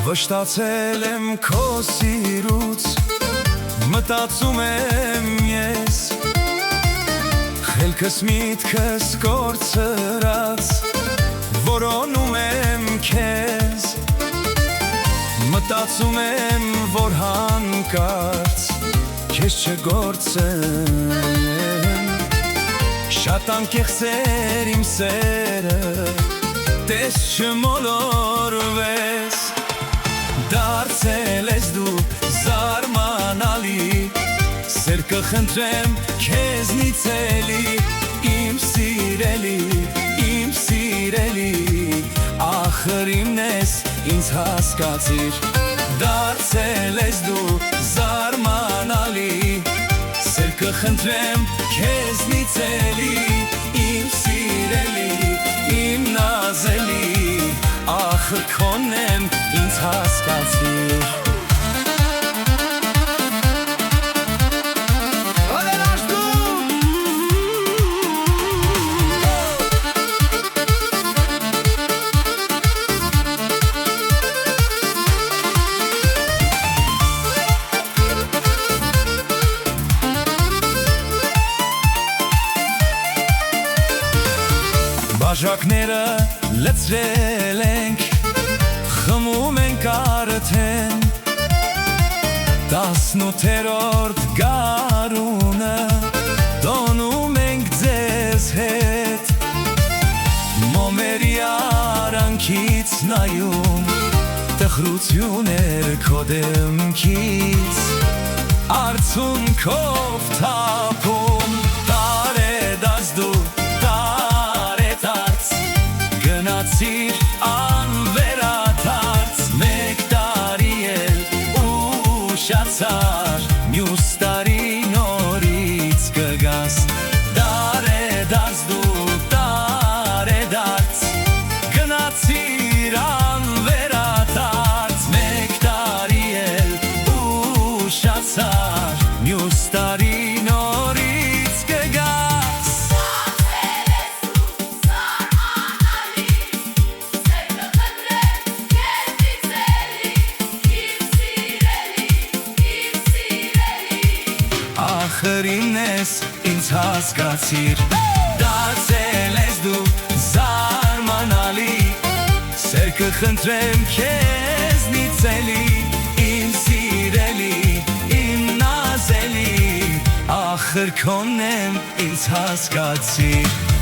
Վշտացել եմ քո սիրուց, մտածում եմ ես, խելքս միտքս կորցրած, որոնում եմ քեզ, մտածում եմ, որ հանկարծ քեզ չգործեմ, շատ անկեղծ իմ սերը, տես չմոլորվես, դարձել ես դու զարմանալի, սեր կխնդրեմ քեզնից էլի, իմ սիրելի, ախր իմն ես ինձ հասկացիր, դարձել ես դու զարմանալի, սեր կխնդրեմ քեզնից էլի, իմ սիրելի, իմ նազելի, ախր քոնն եմ ինձ հասկացիր։ Բաժակները լցրել ենք, խմում ենք արդեն, 18-րդ գարունը տոնում ենք ձեզ հետ, մոմերի արանքից նայում, տխրություններ քո դեմքից, արցունքով թափում, տարեդարձ դու գնացիր անվերադարձ, մեկ տարի էլ ուշացար, մյուս տարի նորից կգաս, տարեդարձ դու տարեդարձ, գնացիր անվերադարձ, մեկ տարի էլ ուշացար, մյուս տարի նորից կգաս։ Ախր իմն ես ինձ հասկացիր, դարձել ես դու զարմանալի, սեր կխնդրեմ քեզնից էլի, իմ սիրելի, իմ նազելի, ախր քոնն եմ ինձ հասկացիր։